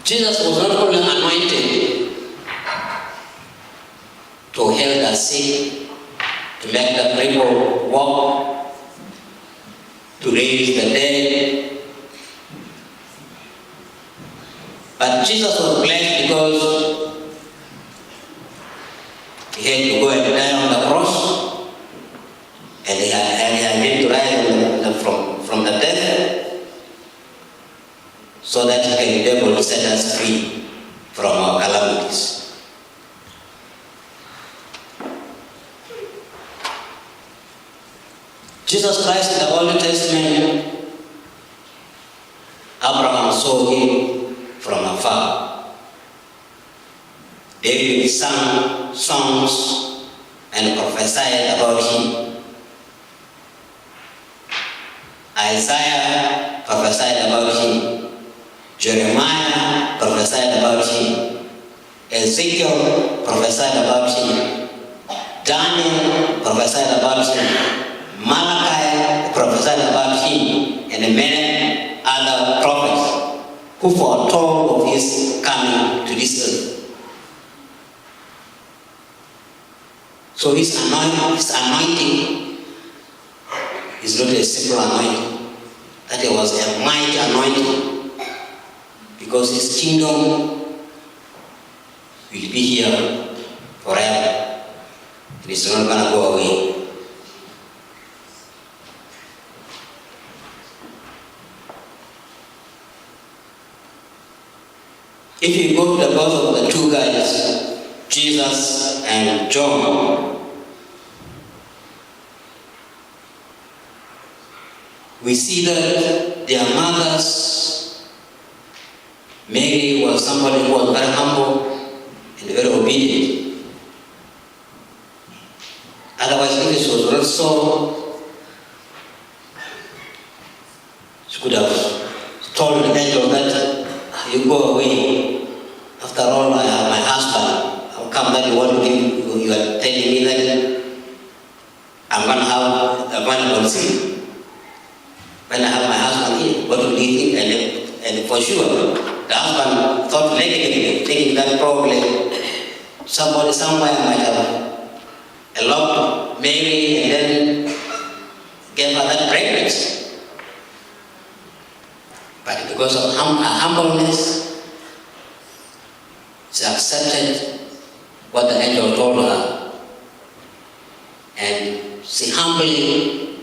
Jesus was not only anointed to heal the sick, to make the crippled walk, to raise the dead, but Jesus was blessed because he had to go and die on the cross, and he had to rise from the death, so that he can be able to set us free from our calamities. Jesus Christ in the Old Testament, Abraham saw him from afar. David sang songs and prophesied about him. Isaiah prophesied about him. Jeremiah prophesied about him. Ezekiel prophesied about him. Daniel prophesied about him. Malachi prophesied about him, and many other prophets who foretold of his coming to this earth. So his anointing is not a simple anointing. That it was a mighty anointing, because his kingdom will be here forever. It is not going to go away. If you go to the both of the two guys, Jesus and John, we see that their mothers, Mary was somebody who was very humble and very obedient. Otherwise, if she was not so, she could have told the angel that you go away. After all, I have my husband. How come that you want to give, you are telling me that I'm going to have a man conceive? When I have my husband here, what will he think? And for sure, the husband thought negatively, thinking that probably somebody somewhere might have eloped Mary and then gave her that pregnancy. But because of her humbleness, she accepted what the angel told her, and she humbly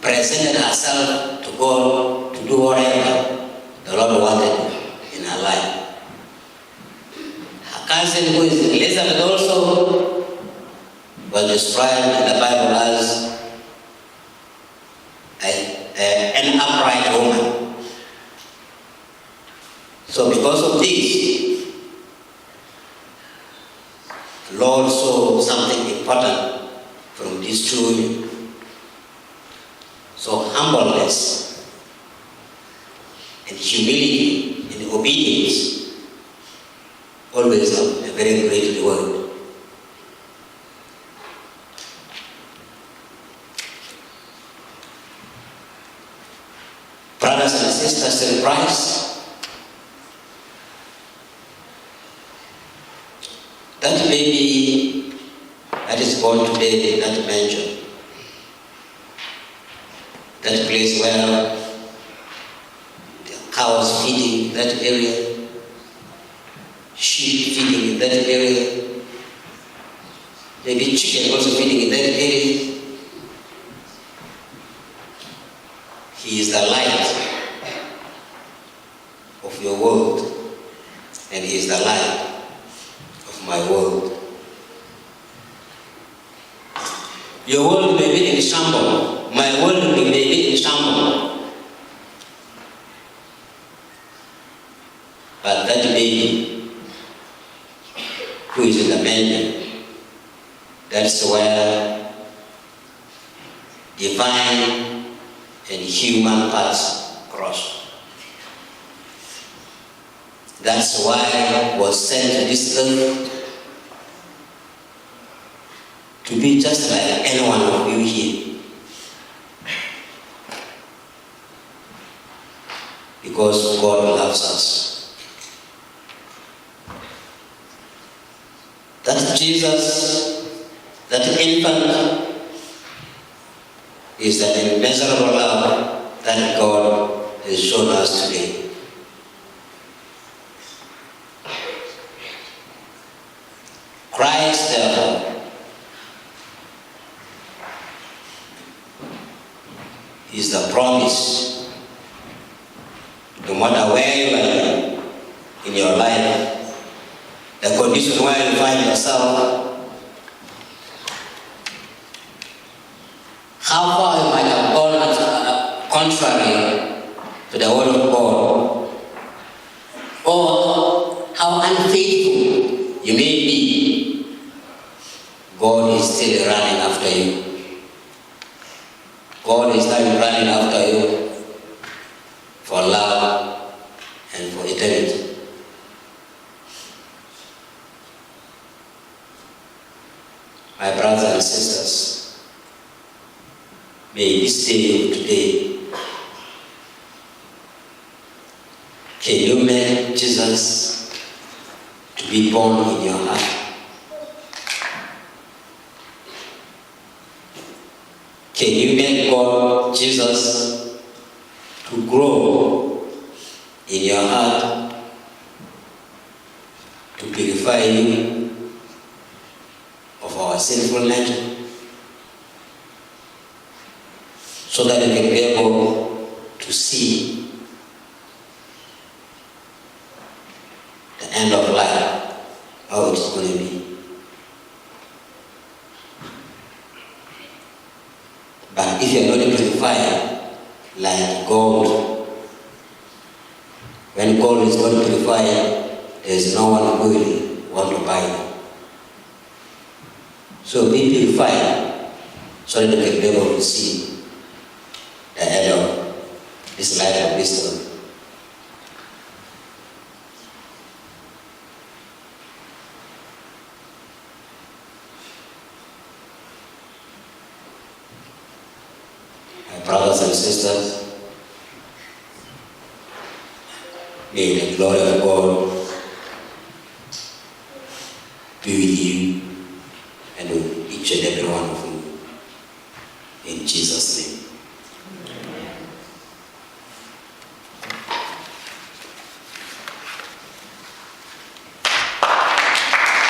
presented herself to God to do whatever the Lord wanted in her life. Her cousin, who is Elizabeth, also was described in the Bible as an upright woman. So because of this, the Lord saw something important from these two women. So humbleness and humility and obedience always have a very great reward. Brothers and sisters in Christ, that baby that is born today in that manger, that place where the cows feeding in that area, sheep feeding in that area, maybe chicken also feeding in that area. He is the light of your world, and He is the light of my world. Your world may be in shambles, my world may be in shambles, but that baby who is in the manger, that's where divine and human paths cross. That's why I was sent to this earth, to be just like any one of you here. Because God loves us. that Jesus, that infant, is an immeasurable love that God has shown us today. Christ, therefore, is the promise. No matter where you are in your life, the condition where you find yourself, how far you might have gone contrary to the word of God, or how unfaithful you may be, God is still running after you. God is still running after you for love and for eternity. My brothers and sisters, may this day of today, can you make Jesus to be born in your heart? Can you make God, Jesus, to grow in your heart, to purify you of our sinful nature, so that you can be able to see the end of life, how it's going to be. But if you are not purified like gold, when gold is not purified, there is no one who will want to buy it. So be purified so that you can be able to see the end of this life of wisdom. Brothers and sisters, may the glory of God